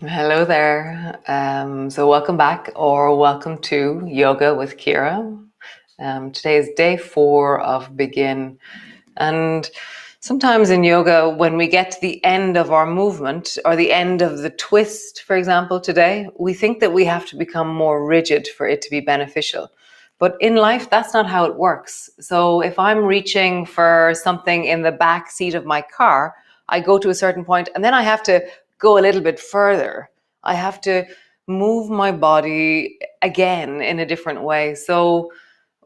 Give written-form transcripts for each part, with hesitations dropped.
Hello there. So welcome back or welcome to Yoga with Ciara. Today is day 4 of Begin. And sometimes in yoga, when we get to the end of our movement or the end of the twist, for example, today, we think that we have to become more rigid for it to be beneficial. But in life, that's not how it works. So if I'm reaching for something in the back seat of my car, I go to a certain point and then I have to go a little bit further. I have to move my body again in a different way. So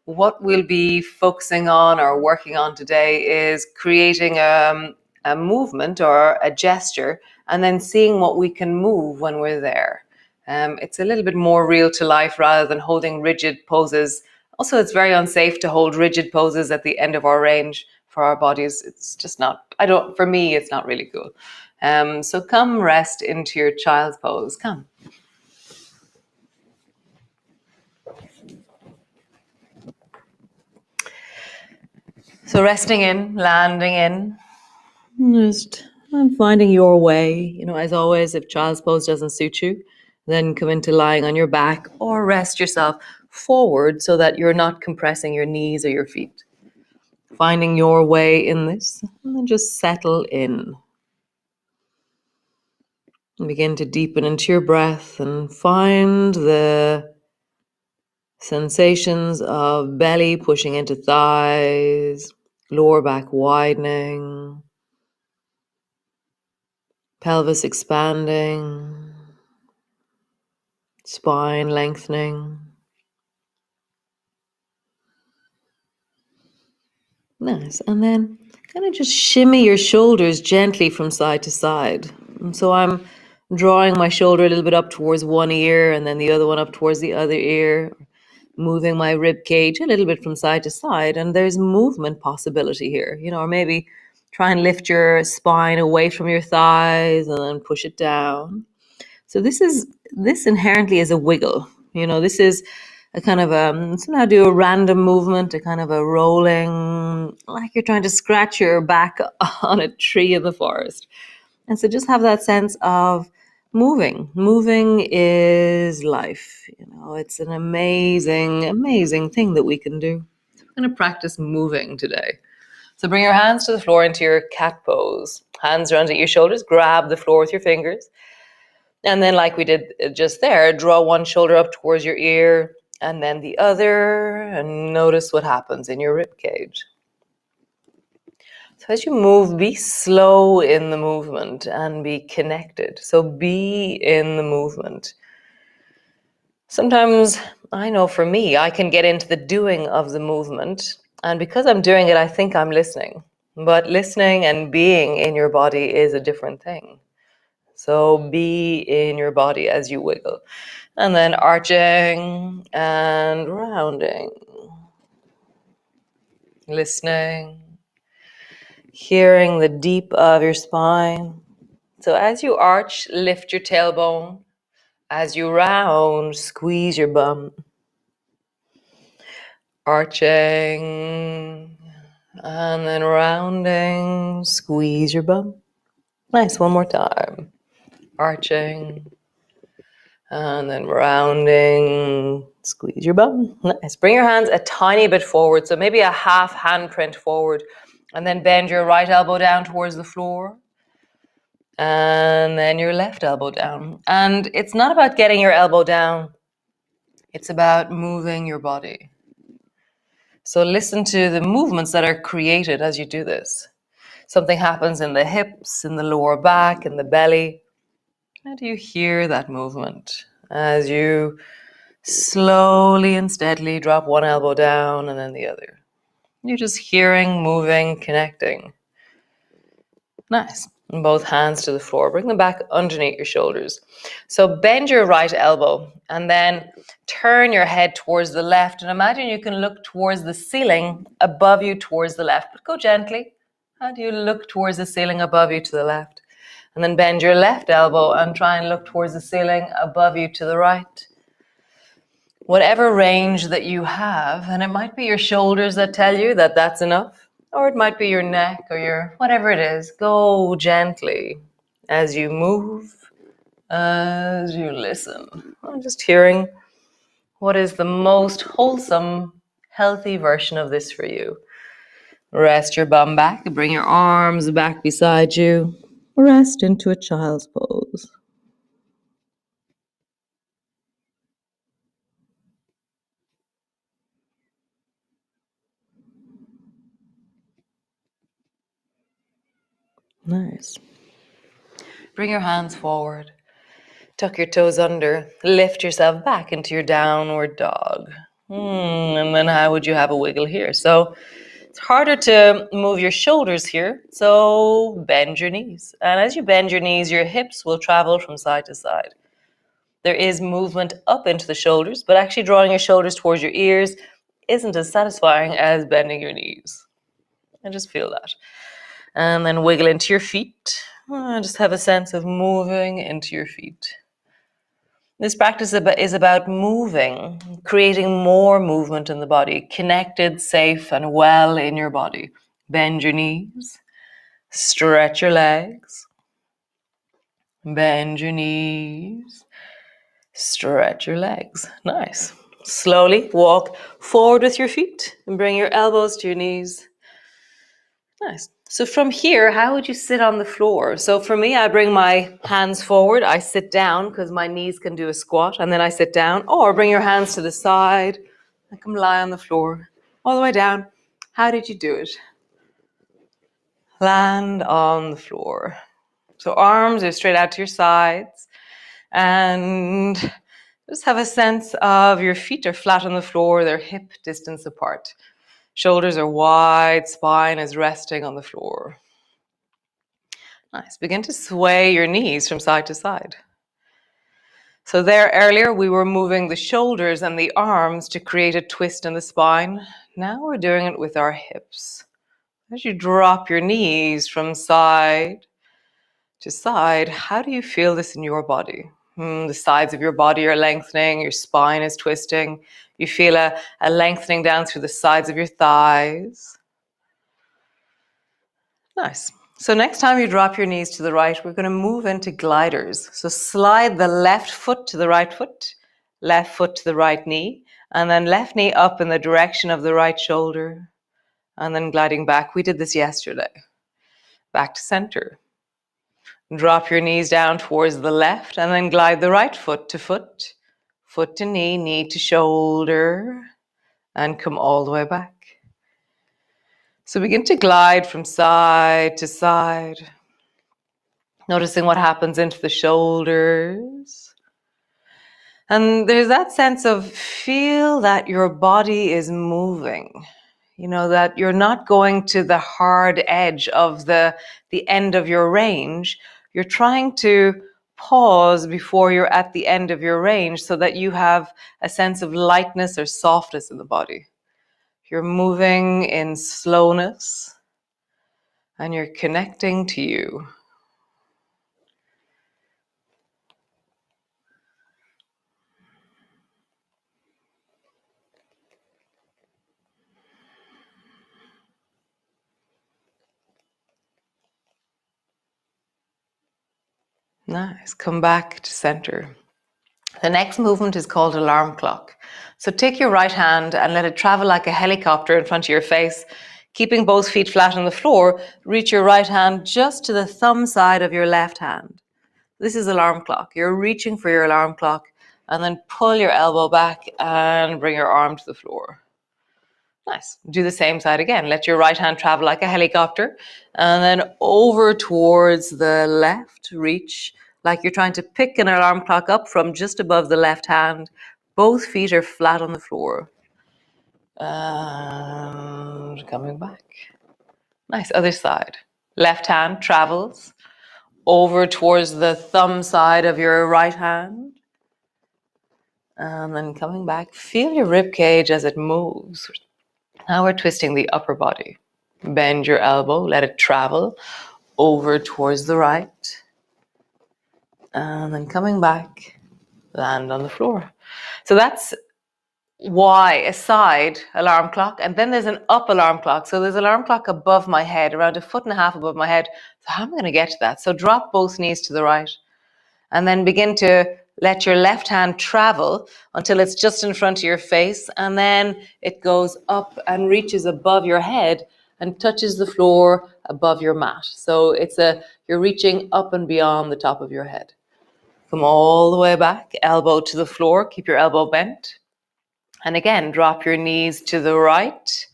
what we'll be focusing on or working on today is creating a movement or a gesture and then seeing what we can move when we're there. It's a little bit more real to life rather than holding rigid poses. Also, it's very unsafe to hold rigid poses at the end of our range for our bodies. It's just not, for me, it's not really cool. So come rest into your child's pose. Come. So resting in, landing in. Just finding your way. As always, if child's pose doesn't suit you, then come into lying on your back or rest yourself forward so that you're not compressing your knees or your feet. Finding your way in this, and then just settle in. And begin to deepen into your breath and find the sensations of belly pushing into thighs, lower back widening, pelvis expanding, spine lengthening. Nice. And then kind of just shimmy your shoulders gently from side to side. And so I'm drawing my shoulder a little bit up towards one ear and then the other one up towards the other ear, moving my rib cage a little bit from side to side. And there's movement possibility here, or maybe try and lift your spine away from your thighs and then push it down. So this inherently is a wiggle. This is a kind of so now do a random movement, a kind of a rolling, like you're trying to scratch your back on a tree in the forest. And so just have that sense of moving. Moving is life. It's an amazing, amazing thing that we can do. So we're going to practice moving today. So bring your hands to the floor into your cat pose. Hands are under your shoulders. Grab the floor with your fingers. And then like we did just there, draw one shoulder up towards your ear and then the other, and notice what happens in your rib cage. So as you move, be slow in the movement and be connected. So be in the movement. Sometimes, I know for me, I can get into the doing of the movement. And because I'm doing it, I think I'm listening. But listening and being in your body is a different thing. So be in your body as you wiggle. And then arching and rounding. Listening. Hearing the deep of your spine. So as you arch, lift your tailbone. As you round, squeeze your bum. Arching and then rounding, squeeze your bum. Nice, one more time. Arching and then rounding, squeeze your bum. Nice. Bring your hands a tiny bit forward, so maybe a half handprint forward, and then bend your right elbow down towards the floor. And then your left elbow down. And it's not about getting your elbow down. It's about moving your body. So listen to the movements that are created as you do this. Something happens in the hips, in the lower back, in the belly. How do you hear that movement as you slowly and steadily drop one elbow down and then the other? You're just hearing, moving, connecting. Nice. And both hands to the floor. Bring them back underneath your shoulders. So bend your right elbow and then turn your head towards the left. And imagine you can look towards the ceiling above you towards the left. But go gently. How do you look towards the ceiling above you to the left? And then bend your left elbow and try and look towards the ceiling above you to the right. Whatever range that you have, and it might be your shoulders that tell you that that's enough. Or it might be your neck or your whatever it is. Go gently as you move as you listen. I'm just hearing what is the most wholesome, healthy version of this for you. Rest your bum back, bring your arms back beside you. Rest into a child's pose. Nice. Bring your hands forward. Tuck your toes under. Lift yourself back into your downward dog. And then how would you have a wiggle here? So it's harder to move your shoulders here, so bend your knees. And as you bend your knees, your hips will travel from side to side. There is movement up into the shoulders, but actually drawing your shoulders towards your ears isn't as satisfying as bending your knees. And just feel that. And then wiggle into your feet. Just have a sense of moving into your feet. This practice is about moving, creating more movement in the body, connected, safe, and well in your body. Bend your knees, stretch your legs, bend your knees, stretch your legs. Nice. Slowly walk forward with your feet and bring your elbows to your knees. Nice. So from here, how would you sit on the floor? So for me, I bring my hands forward. I sit down because my knees can do a squat, and then I sit down. Or bring your hands to the side and come lie on the floor all the way down. How did you do it? Land on the floor. So arms are straight out to your sides, and just have a sense of your feet are flat on the floor, they're hip distance apart. Shoulders are wide, spine is resting on the floor. Nice. Begin to sway your knees from side to side. So there earlier we were moving the shoulders and the arms to create a twist in the spine. Now we're doing it with our hips. As you drop your knees from side to side, how do you feel this in your body? The sides of your body are lengthening, your spine is twisting. You feel a lengthening down through the sides of your thighs. Nice. So next time you drop your knees to the right, we're going to move into gliders. So slide the left foot to the right foot, left foot to the right knee, and then left knee up in the direction of the right shoulder, and then gliding back. We did this yesterday. Back to center. Drop your knees down towards the left, and then glide the right foot to knee, knee to shoulder, and come all the way back. So begin to glide from side to side. Noticing what happens into the shoulders. And there's that sense of feel that your body is moving. You know, that you're not going to the hard edge of the end of your range. You're trying to pause before you're at the end of your range so that you have a sense of lightness or softness in the body. You're moving in slowness and you're connecting to you. Nice. Come back to center. The next movement is called alarm clock. So take your right hand and let it travel like a helicopter in front of your face. Keeping both feet flat on the floor, reach your right hand just to the thumb side of your left hand. This is alarm clock. You're reaching for your alarm clock and then pull your elbow back and bring your arm to the floor. Nice. Do the same side again. Let your right hand travel like a helicopter and then over towards the left. Reach like you're trying to pick an alarm clock up from just above the left hand. Both feet are flat on the floor. And coming back. Nice. Other side. Left hand travels over towards the thumb side of your right hand. And then coming back. Feel your rib cage as it moves. Now we're twisting the upper body. Bend your elbow, let it travel over towards the right. And then coming back, land on the floor. So that's Y, a side alarm clock. And then there's an up alarm clock. So there's an alarm clock above my head, around 1.5 feet above my head. So how am I going to get to that? So drop both knees to the right And then begin to let your left hand travel until it's just in front of your face. And then it goes up and reaches above your head and touches the floor above your mat. So you're reaching up and beyond the top of your head. Come all the way back, elbow to the floor, keep your elbow bent. And again, drop your knees to the right,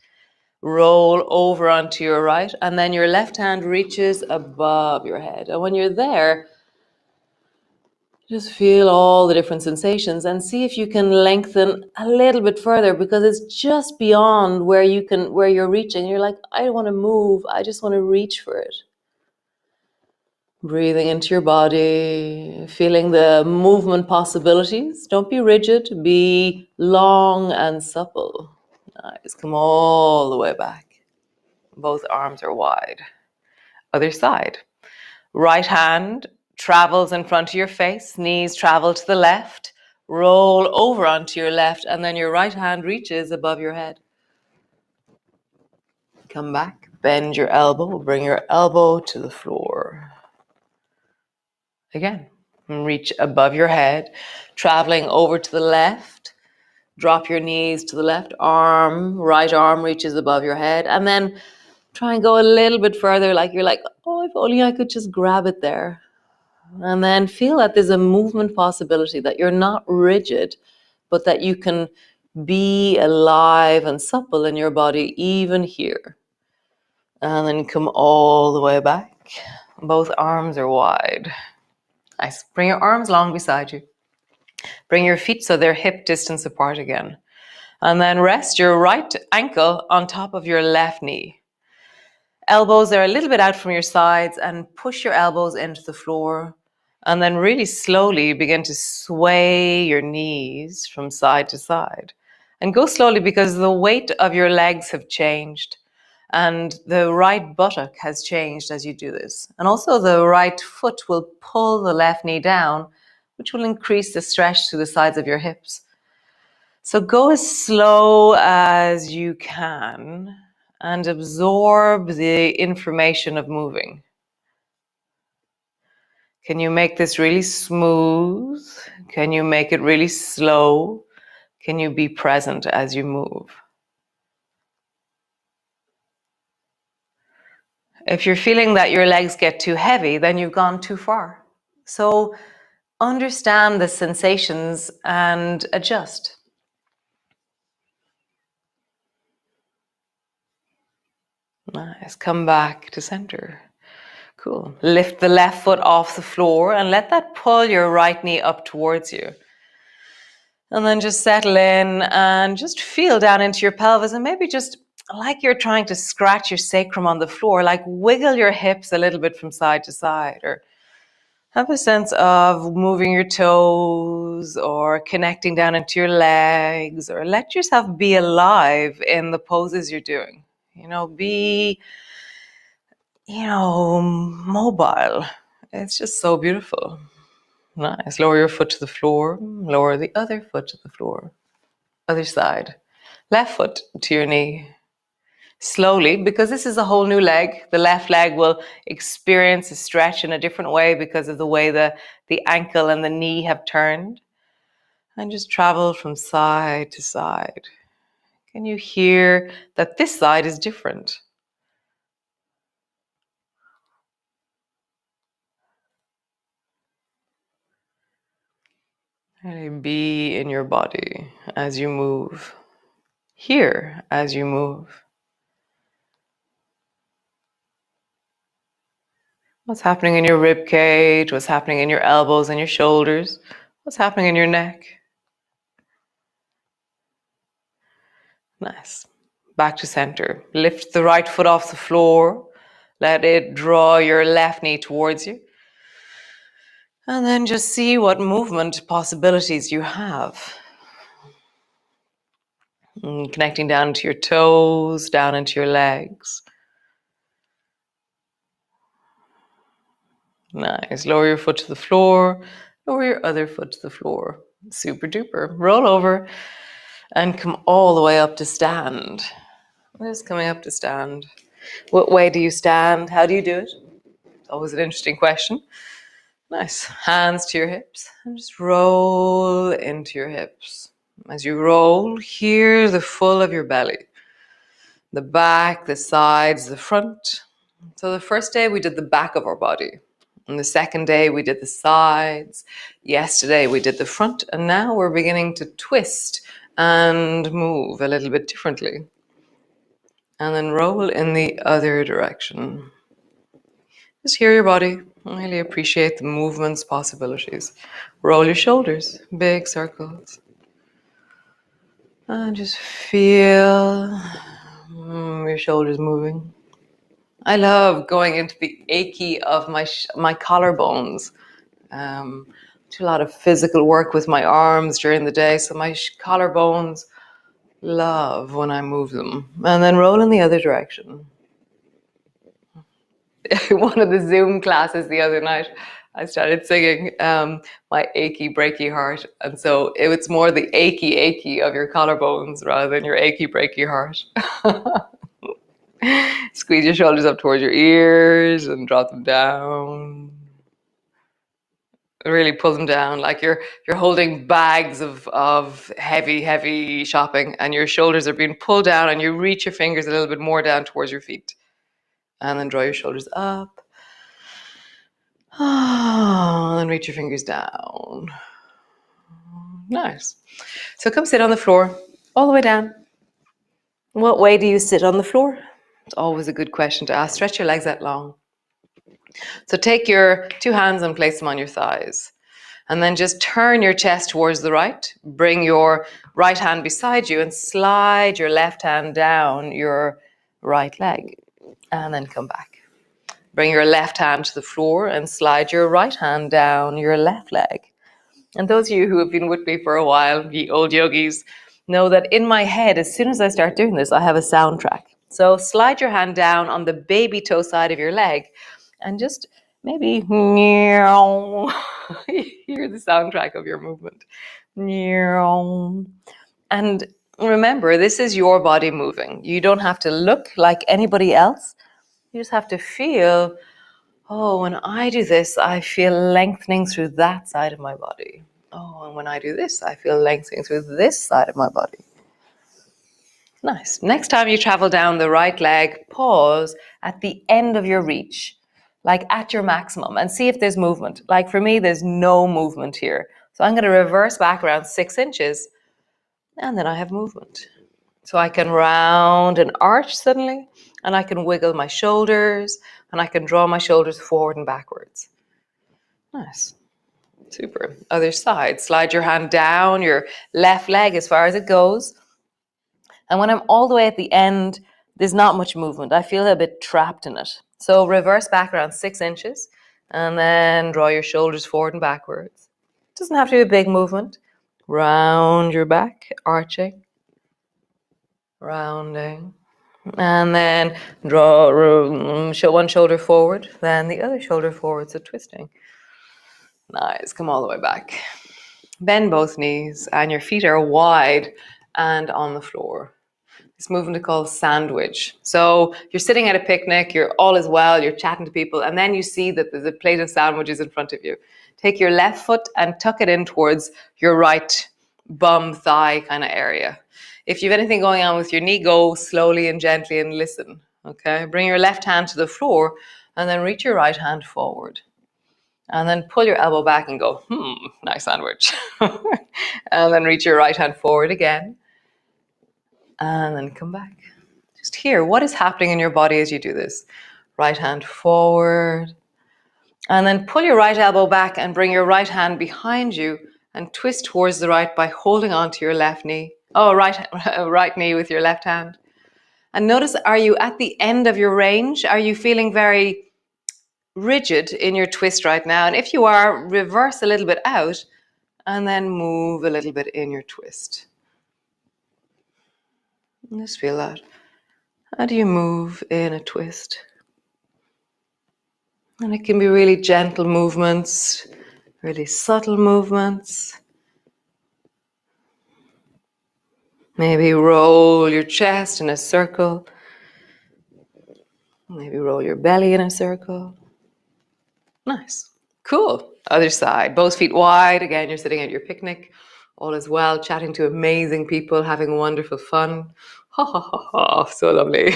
roll over onto your right, and then your left hand reaches above your head. And when you're there, just feel all the different sensations and see if you can lengthen a little bit further, because it's just beyond where you're reaching. You're like, I don't want to move, I just want to reach for it. Breathing into your body, feeling the movement possibilities. Don't be rigid, be long and supple. Nice, come all the way back. Both arms are wide. Other side. Right hand travels in front of your face, knees travel to the left, roll over onto your left, and then your right hand reaches above your head. Come back, bend your elbow, bring your elbow to the floor. Again, reach above your head, traveling over to the left, drop your knees to the left, right arm reaches above your head, and then try and go a little bit further, like you're like, oh, if only I could just grab it there. And then feel that there's a movement possibility, that you're not rigid, but that you can be alive and supple in your body, even here. And then come all the way back. Both arms are wide. Nice. Bring your arms long beside you. Bring your feet so they're hip distance apart again. And then rest your right ankle on top of your left knee. Elbows are a little bit out from your sides, and push your elbows into the floor. And then really slowly begin to sway your knees from side to side. And go slowly, because the weight of your legs have changed. And the right buttock has changed as you do this. And also the right foot will pull the left knee down, which will increase the stretch to the sides of your hips. So go as slow as you can and absorb the information of moving. Can you make this really smooth? Can you make it really slow? Can you be present as you move? If you're feeling that your legs get too heavy, then you've gone too far. So understand the sensations and adjust. Nice. Come back to center. Cool. Lift the left foot off the floor and let that pull your right knee up towards you. And then just settle in and just feel down into your pelvis, and maybe just like you're trying to scratch your sacrum on the floor, like wiggle your hips a little bit from side to side, or have a sense of moving your toes or connecting down into your legs, or let yourself be alive in the poses you're doing. Be mobile. It's just so beautiful. Nice. Lower your foot to the floor. Lower the other foot to the floor. Other side. Left foot to your knee. Slowly, because this is a whole new leg. The left leg will experience a stretch in a different way because of the way the ankle and the knee have turned. And just travel from side to side. Can you hear that this side is different? Really be in your body as you move. Hear as you move. What's happening in your rib cage? What's happening in your elbows and your shoulders? What's happening in your neck? Nice. Back to center. Lift the right foot off the floor. Let it draw your left knee towards you. And then just see what movement possibilities you have. Connecting down to your toes, down into your legs. Nice. Lower your foot to the floor. Lower your other foot to the floor. Super duper. Roll over and come all the way up to stand. Just coming up to stand. What way do you stand? How do you do it? Always an interesting question. Nice. Hands to your hips and just roll into your hips. As you roll, hear the full of your belly. The back, the sides, the front. So the first day we did the back of our body. And the second day we did the sides. Yesterday we did the front. And now we're beginning to twist and move a little bit differently. And then roll in the other direction. Just hear your body. Really appreciate the movement's possibilities. Roll your shoulders, big circles. And just feel your shoulders moving. I love going into the achy of my collarbones. Do a lot of physical work with my arms during the day, so my collarbones love when I move them. And then roll in the other direction. One of the Zoom classes the other night, I started singing my achy breaky heart. And so it's more the achy of your collarbones rather than your achy breaky heart. Squeeze your shoulders up towards your ears and drop them down. Really pull them down like you're holding bags of heavy shopping, and your shoulders are being pulled down, and you reach your fingers a little bit more down towards your feet. And then draw your shoulders up. And then reach your fingers down. Nice. So come sit on the floor, all the way down. What way do you sit on the floor? It's always a good question to ask. Stretch your legs out long. So take your two hands and place them on your thighs. And then just turn your chest towards the right. Bring your right hand beside you and slide your left hand down your right leg. And then come back. Bring your left hand to the floor and slide your right hand down your left leg. And those of you who have been with me for a while, the old yogis, know that in my head, as soon as I start doing this, I have a soundtrack. So slide your hand down on the baby toe side of your leg and just maybe hear the soundtrack of your movement. And remember, this is your body moving. You don't have to look like anybody else. You just have to feel, oh, when I do this, I feel lengthening through that side of my body. Oh, and when I do this, I feel lengthening through this side of my body. Nice. Next time you travel down the right leg, pause at the end of your reach, like at your maximum, and see if there's movement. Like for me, there's no movement here. So I'm going to reverse back around 6 inches, and then I have movement. So I can round and arch suddenly, and I can wiggle my shoulders, and I can draw my shoulders forward and backwards. Nice. Super. Other side. Slide your hand down your left leg as far as it goes. And when I'm all the way at the end, there's not much movement. I feel a bit trapped in it. So reverse back around 6 inches, and then draw your shoulders forward and backwards. It doesn't have to be a big movement. Round your back, arching. Rounding. And then show one shoulder forward, then the other shoulder forward, so twisting. Nice, come all the way back. Bend both knees and your feet are wide and on the floor. This movement is called sandwich. So you're sitting at a picnic, you're all is well, you're chatting to people, and then you see that there's a plate of sandwiches in front of you. Take your left foot and tuck it in towards your right bum, thigh kind of area. If you have anything going on with your knee, go slowly and gently and listen. Okay, bring your left hand to the floor and then reach your right hand forward. And then pull your elbow back and go, nice sandwich. And then reach your right hand forward again. And then come back. Just hear what is happening in your body as you do this. Right hand forward. And then pull your right elbow back and bring your right hand behind you and twist towards the right by holding onto your left knee. Right knee with your left hand. And notice, are you at the end of your range? Are you feeling very rigid in your twist right now? And if you are, reverse a little bit out and then move a little bit in your twist. Just feel that. How do you move in a twist? And it can be really gentle movements, really subtle movements. Maybe roll your chest in a circle. Maybe roll your belly in a circle. Nice. Cool. Other side. Both feet wide. Again, you're sitting at your picnic. All is well, chatting to amazing people, having wonderful fun. Ha ha ha ha. So lovely.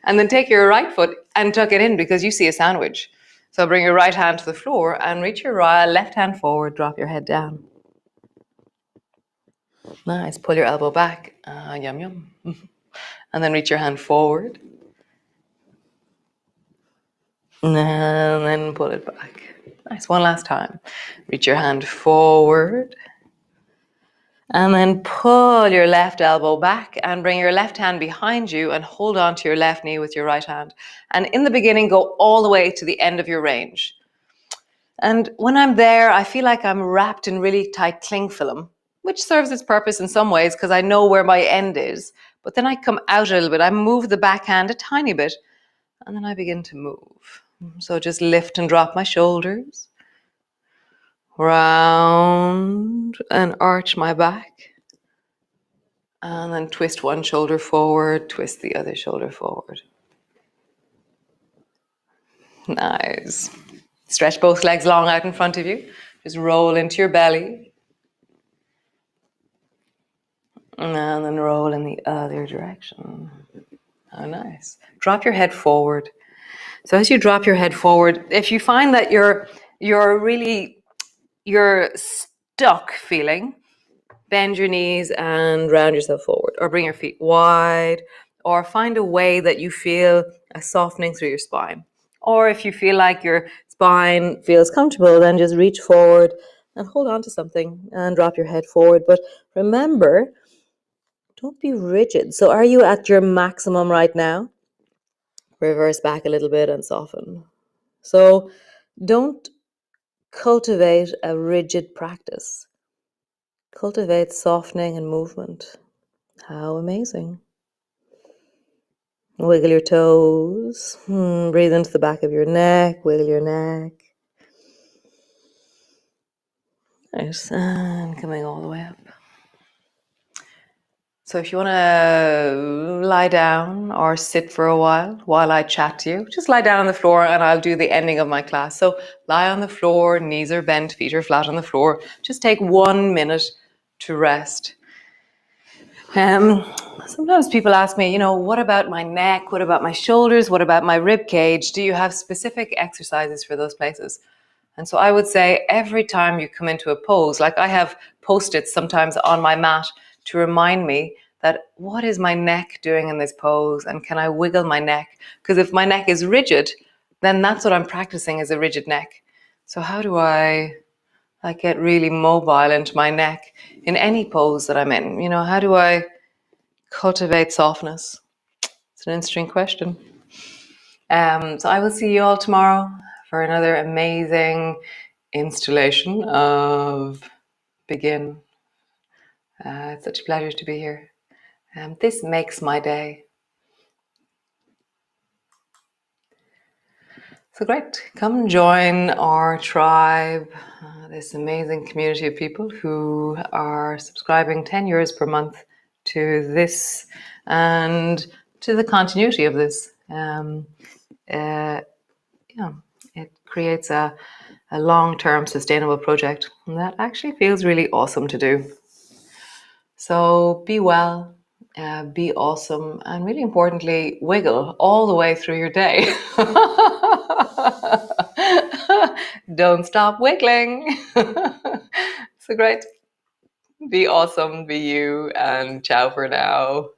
And then take your right foot and tuck it in because you see a sandwich. So bring your right hand to the floor and reach your left hand forward. Drop your head down. Nice. Pull your elbow back. Yum, yum. And then reach your hand forward. And then pull it back. Nice. One last time. Reach your hand forward. And then pull your left elbow back and bring your left hand behind you and hold on to your left knee with your right hand. And in the beginning, go all the way to the end of your range. And when I'm there, I feel like I'm wrapped in really tight cling film, which serves its purpose in some ways because I know where my end is. But then I come out a little bit. I move the backhand a tiny bit, and then I begin to move. So just lift and drop my shoulders, round and arch my back. And then twist one shoulder forward, twist the other shoulder forward. Nice. Stretch both legs long out in front of you. Just roll into your belly. And then roll in the other direction. Oh, nice. Drop your head forward. So as you drop your head forward, if you find that you're stuck feeling, bend your knees and round yourself forward, or bring your feet wide, or find a way that you feel a softening through your spine. Or if you feel like your spine feels comfortable, then just reach forward and hold on to something and drop your head forward. But remember, don't be rigid. So are you at your maximum right now? Reverse back a little bit and soften. So don't cultivate a rigid practice. Cultivate softening and movement. How amazing. Wiggle your toes. Breathe into the back of your neck. Wiggle your neck. Nice. And coming all the way up. So if you want to lie down or sit for a while I chat to you, just lie down on the floor and I'll do the ending of my class. So lie on the floor, knees are bent, feet are flat on the floor. Just take 1 minute to rest. Sometimes people ask me, what about my neck? What about my shoulders? What about my rib cage? Do you have specific exercises for those places? And so I would say every time you come into a pose, like I have Post-its sometimes on my mat to remind me that what is my neck doing in this pose and can I wiggle my neck? Because if my neck is rigid, then that's what I'm practicing is a rigid neck. So how do I get really mobile into my neck in any pose that I'm in? How do I cultivate softness? It's an interesting question. So I will see you all tomorrow for another amazing installation of Begin. It's such a pleasure to be here. This makes my day. So great. Come join our tribe, this amazing community of people who are subscribing 10 euros per month to this and to the continuity of this. It creates a long-term sustainable project and that actually feels really awesome to do. So be well, be awesome, and really importantly, wiggle all the way through your day. Don't stop wiggling. So great. Be awesome, be you, and ciao for now.